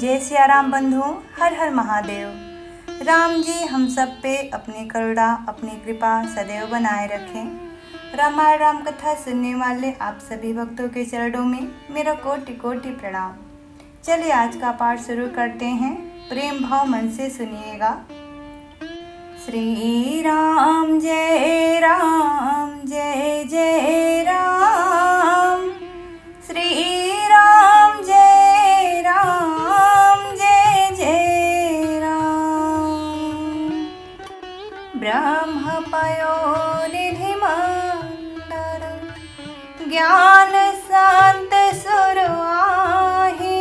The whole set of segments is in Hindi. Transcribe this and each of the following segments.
जय सिया राम बंधुओं, हर हर महादेव। राम जी हम सब पे अपनी करुणा, अपनी कृपा सदैव बनाए रखें। रामायण राम कथा सुनने वाले आप सभी भक्तों के चरणों में मेरा कोटि कोटि प्रणाम। चलिए आज का पाठ शुरू करते हैं। प्रेम भाव मन से सुनिएगा। श्री राम जय जय राम, श्री राम जय जय राम। ब्रह्म पयोनिधि मंदर, ज्ञान शांत सुर आहि,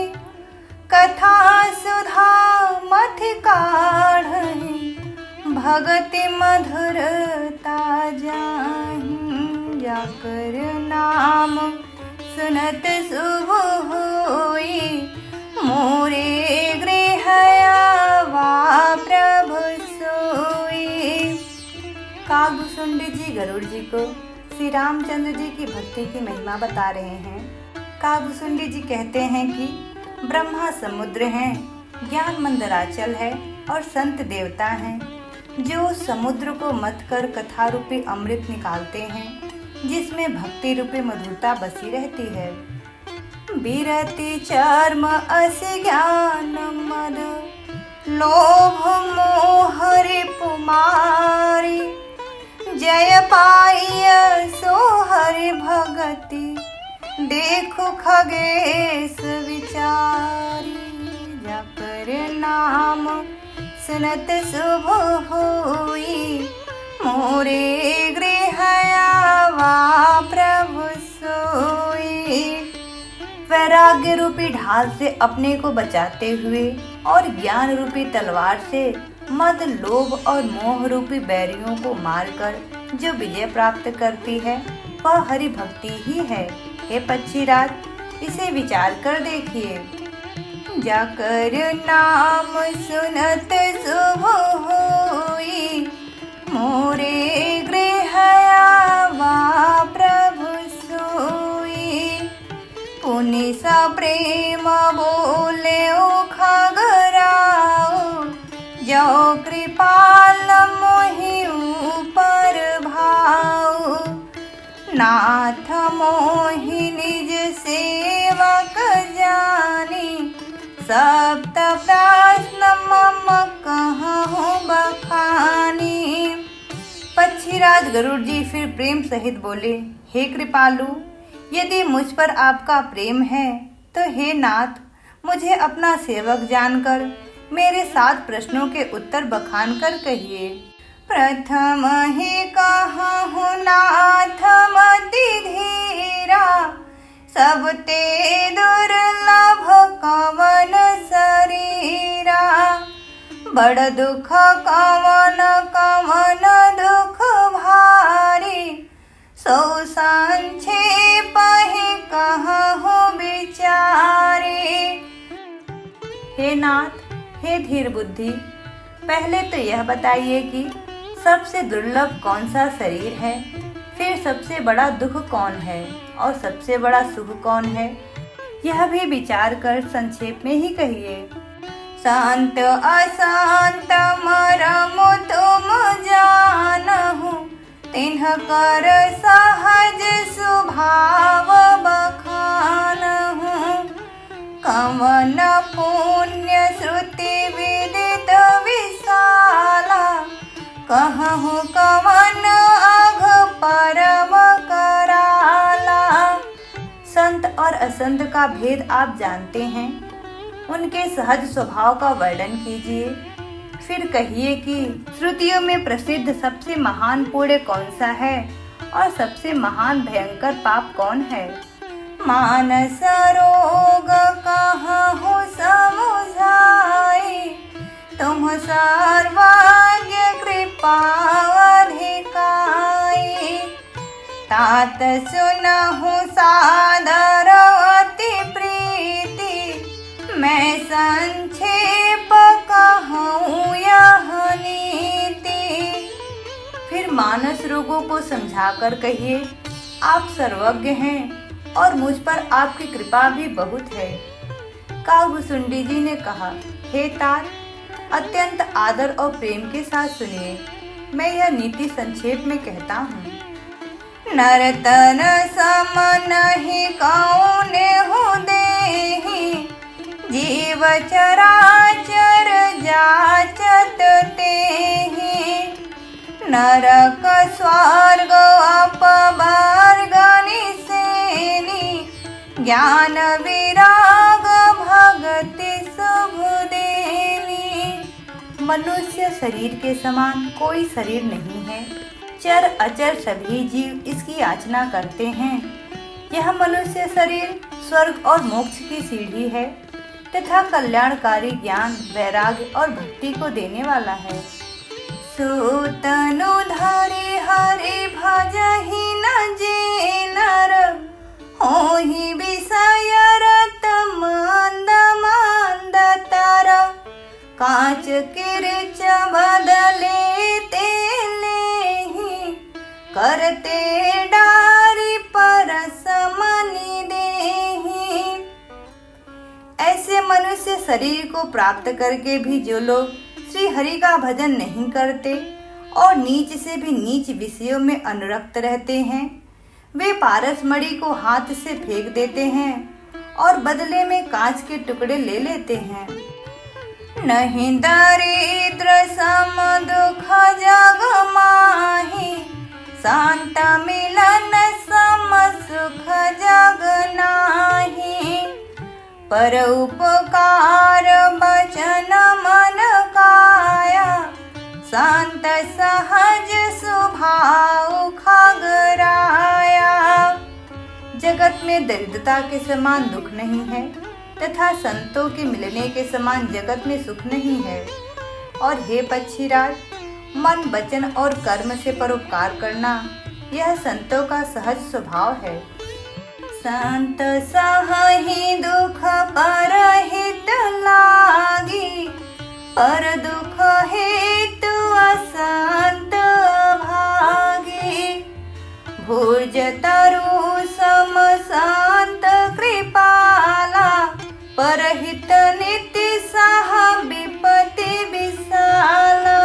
कथा सुधा मथि काढ़हि, भगति मधुरता जाहि। जाकर नाम सुनत शुभ होई, मोरे गृह आवा प्रभु सोई। कागभूषुंडी जी गरुड़ जी को श्री रामचंद्र जी की भक्ति की महिमा बता रहे हैं। कागभूषुंडी जी कहते हैं कि ब्रह्मा समुद्र हैं, ज्ञान मंदराचल है और संत देवता हैं, जो समुद्र को मथ कर कथा रूपी अमृत निकालते हैं, जिसमें भक्ति रूपी मधुरता बसी रहती है। बिरति चर्म अस ज्ञान मद, लोभ मोह रिपुमारी, जय पाइय सो हरि भगति, देखो खगेश विचारी। जाकर नाम सुनत शुभ होई, मोरे गृह आवा प्रभु सोई। वैराग्य रूपी ढाल से अपने को बचाते हुए और ज्ञान रूपी तलवार से मद, लोभ और मोह रूपी बैरियों को मारकर जो विजय प्राप्त करती है, वह हरि भक्ति ही है। हे पक्षीराज, इसे विचार कर देखिए। जाकर नाम सुनत शुभ होई, मोरे गृह आवा प्रभु सोई। पुनि सा प्रेम बोले खगराओ, जो कृपाल मोहि ऊपर भाओ। नाथ मोहि निज सेवक जानी, सप्त प्रश्न मम कहूँ बखानी। पक्षीराज गरुड़ जी फिर प्रेम सहित बोले, हे कृपालु, यदि मुझ पर आपका प्रेम है तो हे नाथ, मुझे अपना सेवक जानकर मेरे 7 प्रश्नों के उत्तर बखान कर कहिए। प्रथम ही कहूँ नाथ मति धीरा, सब ते दुर्लभ कवन शरीरा। बड़ दुख कवन कवन दुख भारी, सो संक्षेप ही कहूँ विचारी। हे नाथ, हे धीर बुद्धि, पहले तो यह बताइए कि सबसे दुर्लभ कौन सा शरीर है, फिर सबसे बड़ा दुख कौन है और सबसे बड़ा सुख कौन है, यह भी विचार कर संक्षेप में ही कहिए। शांत अशांत मरम तुम जानहु, तिन्ह कर सहज स्वभाव बखानहु। कवन पुण्य श्रुति विदित विशाला, कहूँ कवन अघ परम कराला। संत और असंत का भेद आप जानते हैं, उनके सहज स्वभाव का वर्णन कीजिए। फिर कहिए कि श्रुतियों में प्रसिद्ध सबसे महान पुण्य कौन सा है और सबसे महान भयंकर पाप कौन है। मानस रोग कहूँ समुझाई, तुम सर्वज्ञ कृपा अधिकाई। तात सुनहु सादर अति प्रीति, मैं संक्षेप कहूँ यह नीति। फिर मानस रोगों को समझाकर कहिए, आप सर्वज्ञ हैं और मुझ पर आपकी कृपा भी बहुत है। कागभूषुंडी जी ने कहा, हे तात, अत्यंत आदर और प्रेम के साथ सुनिए, मैं यह नीति संक्षेप में कहता हूँ। नरतन सम नहीं कौने हो देहि, जीव चराचर जाचत तेहि। नरक स्वर्ग अपवर्ग निसेनि, ज्ञान विराग भगति शुभ देनी। मनुष्य शरीर के समान कोई शरीर नहीं है। चर अचर सभी जीव इसकी याचना करते हैं। यह मनुष्य शरीर स्वर्ग और मोक्ष की सीढ़ी है तथा कल्याणकारी ज्ञान, वैराग्य और भक्ति को देने वाला है। सूतनु धरि हरि भजहि न जे नर, होहि विषय रत मंद मंद तर। कांच किरच बदले तेलेहि, करते डारी परस मनि देहि। ऐसे मनुष्य शरीर को प्राप्त करके भी जो लोग श्री हरि का भजन नहीं करते और नीच से भी नीच विषयों में अनुरक्त रहते हैं, वे पारस मणि को हाथ से फेंक देते हैं और बदले में कांच के टुकड़े ले लेते हैं। नहीं दरिद्र सम दुख जग माहि, शांत मिलन सम सुख जग नाही। पर उपकार बचन मन काया, शांत सहज स्वभाव खगराया। जगत में दरिद्रता के समान दुख नहीं है तथा संतों के मिलने के समान जगत में सुख नहीं है। और हे पक्षीराज, मन, वचन और कर्म से परोपकार करना यह संतों का सहज स्वभाव है। संत सहहि दुख परहित लागी, पर दुख हेतु असंत भागी। भुज तरु सम संत कृपाला, परहित नित्य सह विपत्ति विशाला।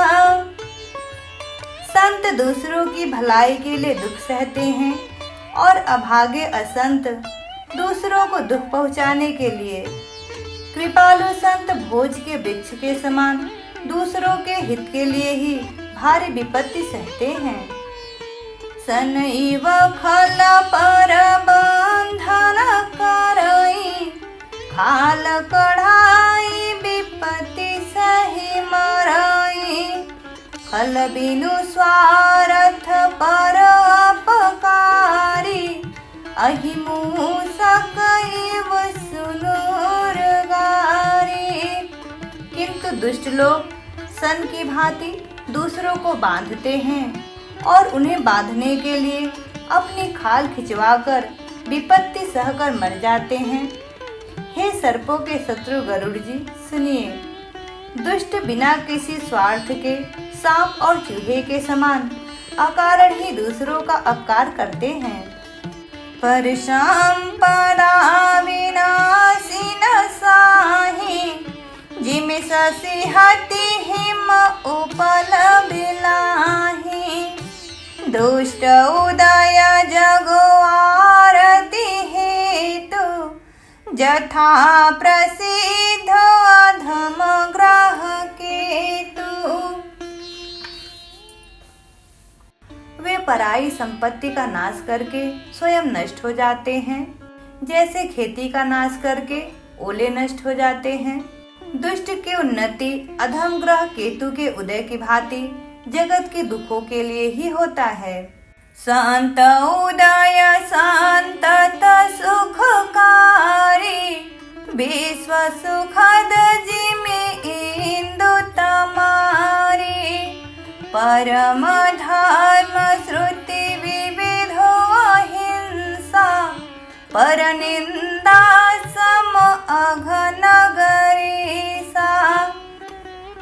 संत दूसरों की भलाई के लिए दुख सहते हैं और अभागे असंत दूसरों को दुख पहुंचाने के लिए। कृपालु संत भोज के वृक्ष के समान दूसरों के हित के लिए ही भारी विपत्ति सहते हैं। सनैव खल पर बंधन करई, खाल कढ़ाई विपत्ति सही मरई। खल बिनु स्वार्थ पर अपकारी, अहिमूसक इव सुनूर गारी। किंतु दुष्ट लोग सन की भांति दूसरों को बांधते हैं और उन्हें बांधने के लिए अपनी खाल खिंचवाकर विपत्ति सहकर मर जाते हैं। हे सर्पों के शत्रु गरुड़ जी, सुनिए। दुष्ट बिना किसी स्वार्थ के सांप और चूहे के समान अकारण ही दूसरों का अपकार करते हैं। पर संपदा विनाशी न साहि, जिमि शशि हति हिम उपल बिलाहि। दुष्ट उदय जगो आरती हेतु, जथा प्रसिद्ध अधम ग्रह केतु। वे पराई संपत्ति का नाश करके स्वयं नष्ट हो जाते हैं, जैसे खेती का नाश करके ओले नष्ट हो जाते हैं। दुष्ट की उन्नति अधम ग्रह केतु के उदय की भांति जगत के दुखों के लिए ही होता है। शांत उदय शांतत सुखकारी, विश्व सुखद जिमि इंदु तमारी। परम धर्म श्रुति विविधो अहिंसा, पर निंदा सम अघन गरीसा।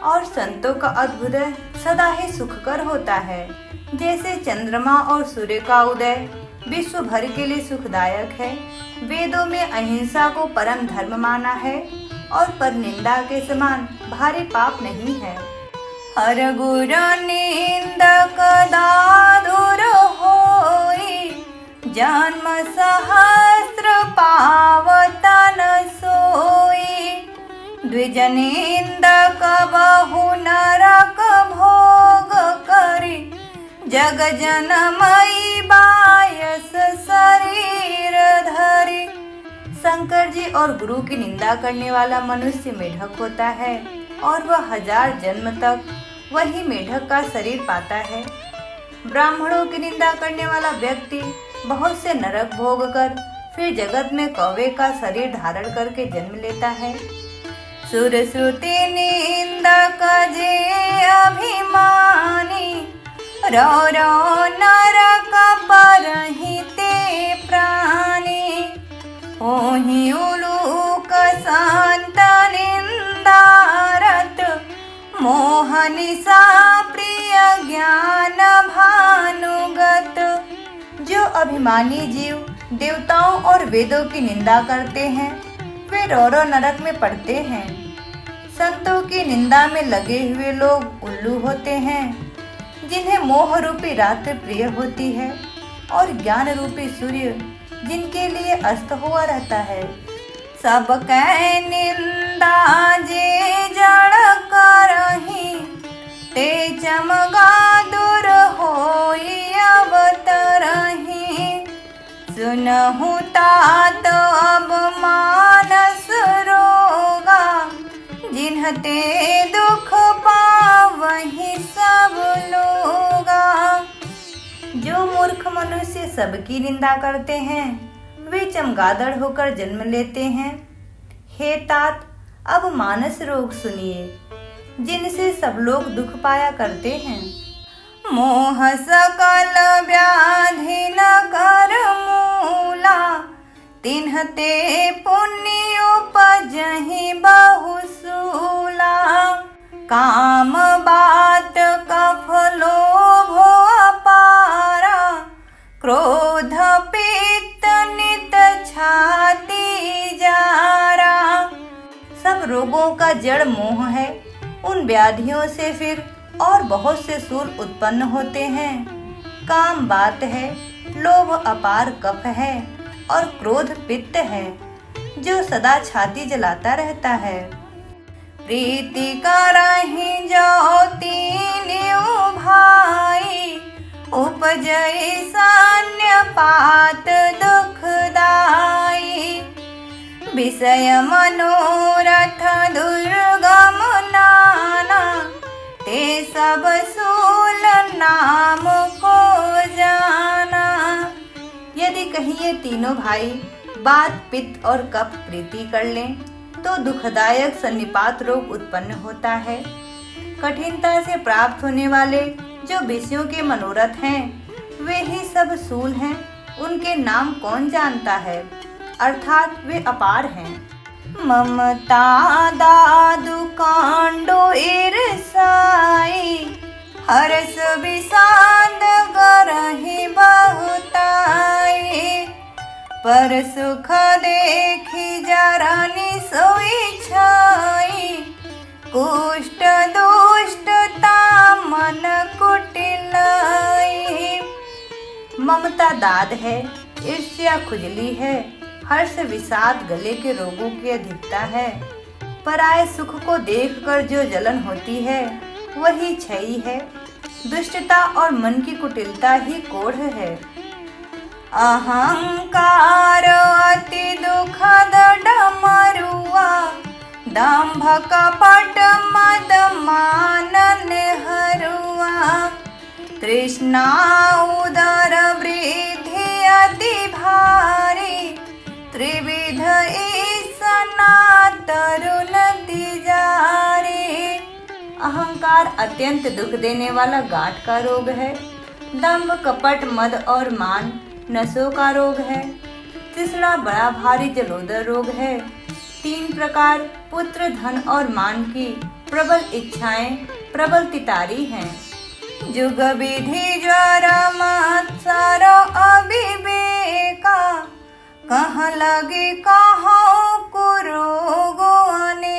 और संतों का अद्भुत सदा ही सुखकर होता है, जैसे चंद्रमा और सूर्य का उदय विश्व भर के लिए सुखदायक है। वेदों में अहिंसा को परम धर्म माना है और पर निंदा के समान भारी पाप नहीं है। हर गुर निंदक दादुर होई, जन्म सहस्त्र पावत न सोई। द्विज निंदक बहु नरक भोग करी, जग जनमई बायस शरीर धरी। शंकर जी और गुरु की निंदा करने वाला मनुष्य मेढक होता है और वह 1000 जन्म तक वही मेढक का शरीर पाता है। ब्राह्मणों की निंदा करने वाला व्यक्ति बहुत से नरक भोग कर फिर जगत में कौवे का शरीर धारण करके जन्म लेता है। सुर श्रुति निंदक जे अभिमानी, रो रो नरक परहिते प्राणी। ओहि उलूक संत निंदारत, मोहनिसा प्रिय ज्ञान भानुगत। जो अभिमानी जीव देवताओं और वेदों की निंदा करते हैं वे रौरव नरक में पड़ते हैं। संतों की निंदा में लगे हुए लोग उल्लू होते हैं, जिन्हें मोह रूपी रात्रि प्रिय होती है और ज्ञान रूपी सूर्य जिनके लिए अस्त हुआ रहता है। सब कै निंदा जे जड़ करही, ते चमगा दूर होई अवतरही। सुनहु तात अब मानस रोगा, जिन्हते दुख पावहि सब लोगा। जो मूर्ख मनुष्य सबकी निंदा करते हैं वे चमगादड़ होकर जन्म लेते हैं। हे तात, अब मानस रोग सुनिए, जिनसे सब लोग दुख पाया करते हैं। मोह सकल व्याधि न कर मूला, तिन्हते पुण्य उपजहि बहुसूला। काम बात कफ लोभ अपारा, क्रोध पित्त नित छाती जारा। सब रोगों का जड़ मोह है। उन व्याधियों से फिर और बहुत से सूल उत्पन्न होते हैं। काम बात है, लोभ अपार कफ है और क्रोध पित्त है जो सदा छाती जलाता रहता है। प्रीति करहि जो तीन्यु भाई, उपजई सान्य पात दुखदाई। विषय मनोरथ दुर्गम नाना, ते सब सूल नाम को जाना। यदि कहीं ये तीनों भाई बात पित्त और कफ प्रीति कर लें तो दुखदायक सन्निपात रोग उत्पन्न होता है। कठिनता से प्राप्त होने वाले जो विषयों के मनोरथ हैं वे ही सब सूल हैं। उनके नाम कौन जानता है, अर्थात वे अपार हैं। ममता दादु कांडो ईर्षाई, हर्ष विषाद करहि बहुताई। पर सुख देखी जरनी सोई छाई, कुष्ठ दुष्टता मन कुटिलाई। ममता दाद है, ईर्ष्या खुजली है, हर्ष विषाद गले के रोगों की अधिकता है। पराये सुख को देखकर जो जलन होती है वही क्षयी है। दुष्टता और मन की कुटिलता ही कोढ़ है। अहंकार अति दुखद डमरुआ, दंभ कपट मद मान नेहरुआ। तृष्णा उदर वृद्धि अति भारी, त्रिविध ईसना तरुण तिजारी। अहंकार अत्यंत दुख देने वाला गांठ का रोग है। दंभ कपट मद और मान नसों का रोग है। तृष्णा बड़ा भारी जलोदर रोग है। 3 प्रकार पुत्र धन और मान की प्रबल इच्छाएं प्रबल तितारी हैं। जुग विधि ज्वर मत्सर अविवेका, कहाँ लगे कहाँ कुरोगो अनेका।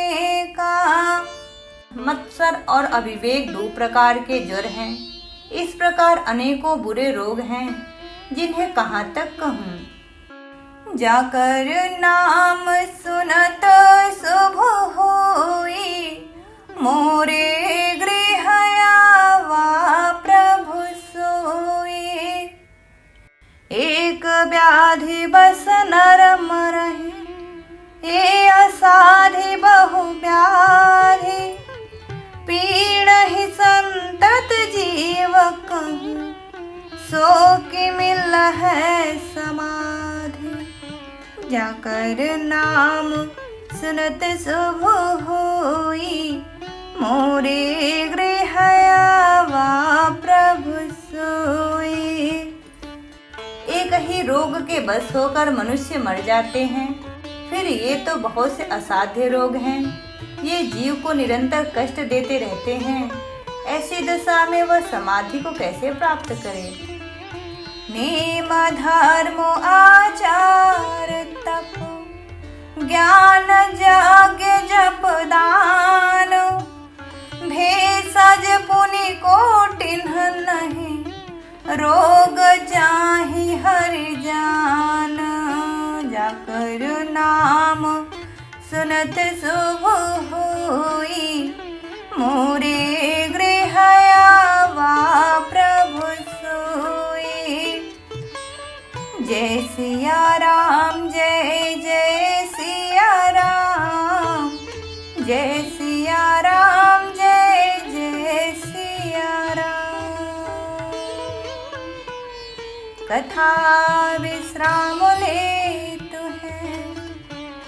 अवसर और अविवेक दो प्रकार के ज्वर हैं। इस प्रकार अनेकों बुरे रोग हैं, जिन्हें कहाँ तक कहूँ। जाकर नाम सुनत शुभ होई, मोरे गृह आवा प्रभु सोई। एक व्याधि बस नर मरहि, ए असाधि बहु व्याधि। पीड़हि संतत जीव कहूँ, सो कि मिल है समाधि। जाकर नाम सुनत शुभ होई, मोरे गृह आवा प्रभु सोई। एक ही रोग के बस होकर मनुष्य मर जाते हैं, फिर ये तो बहुत से असाध्य रोग हैं। ये जीव को निरंतर कष्ट देते रहते हैं। ऐसी दशा में वह समाधि को कैसे प्राप्त करे। नेम धर्म आचार तप, ज्ञान यज्ञ जप दान। भेषज पुनि कोटिन्ह नहीं, रोग जाहि हरि जान। जाकर नाम सुनत शुभ होई, मोरे गृह आवा प्रभु सोई। जय सिया राम, जय जय सिया राम। जय सिया राम, जय जय सिया राम। कथा विश्राम लेत है,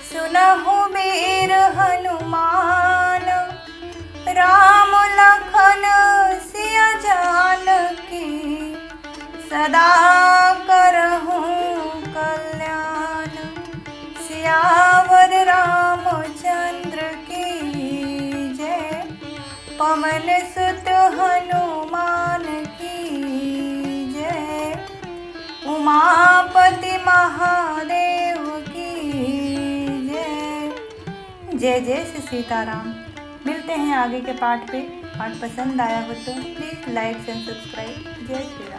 सुनहु वीर हनुमान। राम लखन सिया जानकी, सदा करहूँ कल्याण। सियावर रामचंद्र की जय, पवन सुत हनुमान की जय। उमापति महादेव की जय। जय जय श्री सीताराम। मिलते हैं आगे के पाठ पे। पाठ पसंद आया हो तो प्लीज़ लाइक एंड सब्सक्राइब। जय श्री राम।